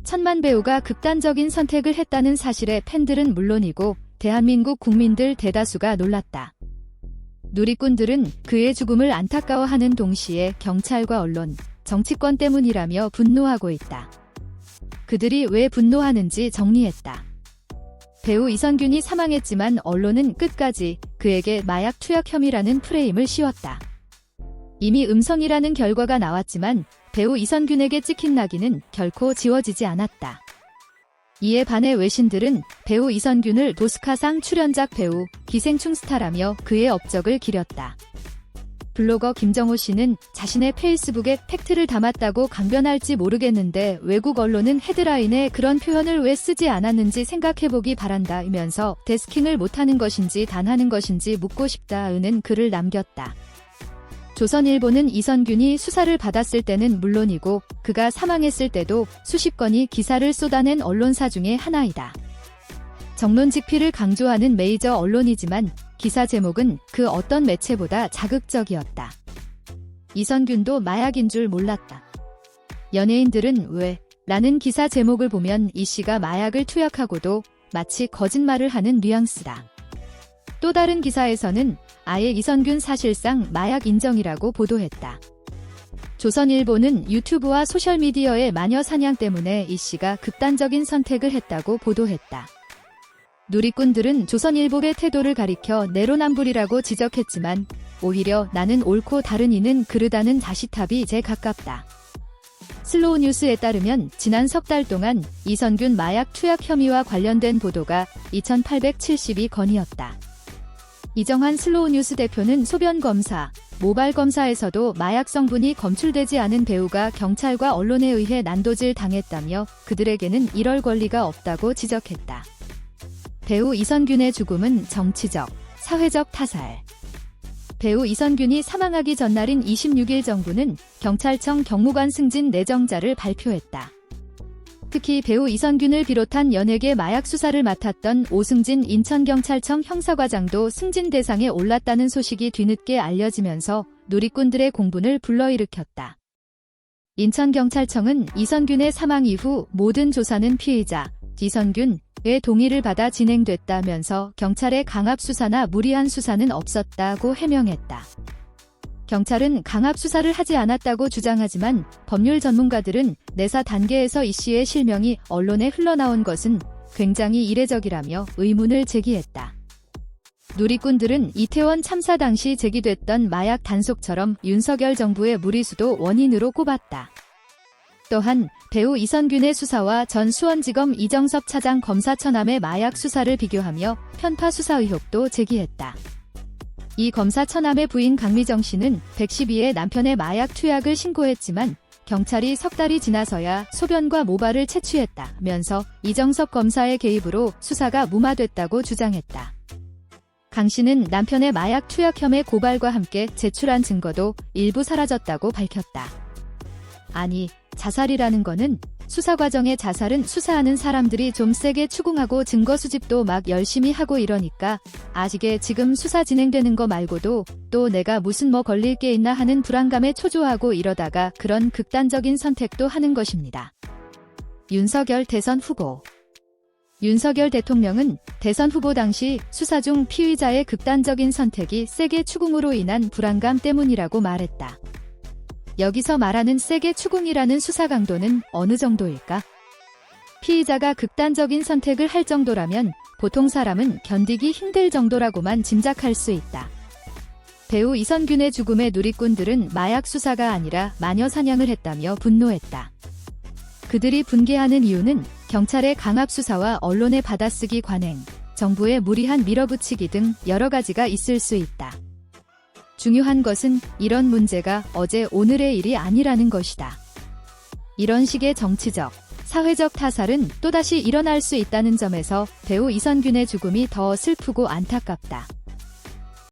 천만 배우가 극단적인 선택을 했다는 사실에 팬들은 물론이고 대한민국 국민들 대다수가 놀랐다. 누리꾼들은 그의 죽음을 안타까워하는 동시에 경찰과 언론, 정치권 때문이라며 분노하고 있다. 그들이 왜 분노하는지 정리했다. 배우 이선균이 사망했지만 언론은 끝까지 그에게 마약 투약 혐의라는 프레임을 씌웠다. 이미 음성이라는 결과가 나왔지만 배우 이선균에게 찍힌 낙인은 결코 지워지지 않았다. 이에 반해 외신들은 배우 이선균을 도스카상 출연작 배우, 기생충 스타라며 그의 업적을 기렸다. 블로거 김정호 씨는 자신의 페이스북에 팩트를 담았다고 강변할지 모르겠는데 외국 언론은 헤드라인에 그런 표현을 왜 쓰지 않았는지 생각해보기 바란다이면서 데스킹을 못하는 것인지 단 하는 것인지 묻고 싶다는 글을 남겼다. 조선일보는 이선균이 수사를 받았을 때는 물론이고 그가 사망했을 때도 수십 건이 기사를 쏟아낸 언론사 중에 하나이다. 정론직필을 강조하는 메이저 언론이지만 기사 제목은 그 어떤 매체보다 자극적이었다. 이선균도 마약인 줄 몰랐다. 연예인들은 왜? 라는 기사 제목을 보면 이 씨가 마약을 투약하고도 마치 거짓말을 하는 뉘앙스다. 또 다른 기사에서는 아예 이선균 사실상 마약 인정이라고 보도했다. 조선일보는 유튜브와 소셜미디어의 마녀 사냥 때문에 이 씨가 극단적인 선택을 했다고 보도했다. 누리꾼들은 조선일보의 태도를 가리켜 내로남불이라고 지적했지만 오히려 나는 옳고 다른 이는 그르다는 다시탑이 제 가깝다. 슬로우 뉴스에 따르면 지난 석 달 동안 이선균 마약 투약 혐의와 관련된 보도가 2,872건이었다. 이정환 슬로우 뉴스 대표는 소변 검사, 모발 검사에서도 마약 성분이 검출되지 않은 배우가 경찰과 언론에 의해 난도질 당했다며 그들에게는 이럴 권리가 없다고 지적했다. 배우 이선균의 죽음은 정치적, 사회적 타살. 배우 이선균이 사망하기 전날인 26일 정부는 경찰청 경무관 승진 내정자를 발표했다. 특히 배우 이선균을 비롯한 연예계 마약 수사를 맡았던 오승진 인천경찰청 형사과장도 승진 대상에 올랐다는 소식이 뒤늦게 알려지면서 누리꾼들의 공분을 불러일으켰다. 인천경찰청은 이선균의 사망 이후 모든 조사는 피의자 이선균의 동의를 받아 진행됐다면서 경찰의 강압 수사나 무리한 수사는 없었다고 해명했다. 경찰은 강압 수사를 하지 않았다고 주장하지만 법률 전문가들은 내사 단계에서 이 씨의 실명이 언론에 흘러나온 것은 굉장히 이례적이라며 의문을 제기했다. 누리꾼들은 이태원 참사 당시 제기됐던 마약 단속처럼 윤석열 정부의 무리수도 원인으로 꼽았다. 또한 배우 이선균의 수사와 전 수원지검 이정섭 차장 검사 처남의 마약 수사를 비교하며 편파 수사 의혹도 제기했다. 이 검사 처남의 부인 강미정 씨는 112에 남편의 마약 투약을 신고했지만 경찰이 석 달이 지나서야 소변과 모발을 채취했다면서 이정섭 검사의 개입으로 수사가 무마됐다고 주장했다. 강 씨는 남편의 마약 투약 혐의 고발과 함께 제출한 증거도 일부 사라졌다고 밝혔다. 아니, 자살이라는 거는 수사 과정의 자살은 수사하는 사람들이 좀 세게 추궁하고 증거 수집도 막 열심히 하고 이러니까 아직에 지금 수사 진행되는 거 말고도 또 내가 무슨 뭐 걸릴 게 있나 하는 불안감에 초조하고 이러다가 그런 극단적인 선택도 하는 것입니다. 윤석열 대선 후보. 윤석열 대통령은 대선 후보 당시 수사 중 피의자의 극단적인 선택이 세게 추궁으로 인한 불안감 때문이라고 말했다. 여기서 말하는 세게 추궁이라는 수사 강도는 어느 정도일까? 피의자가 극단적인 선택을 할 정도라면 보통 사람은 견디기 힘들 정도라고만 짐작할 수 있다. 배우 이선균의 죽음에 누리꾼들은 마약 수사가 아니라 마녀 사냥을 했다며 분노했다. 그들이 분개하는 이유는 경찰의 강압 수사와 언론의 받아쓰기 관행, 정부의 무리한 밀어붙이기 등 여러 가지가 있을 수 있다. 중요한 것은 이런 문제가 어제 오늘의 일이 아니라는 것이다. 이런 식의 정치적, 사회적 타살은 또다시 일어날 수 있다는 점에서 배우 이선균의 죽음이 더 슬프고 안타깝다.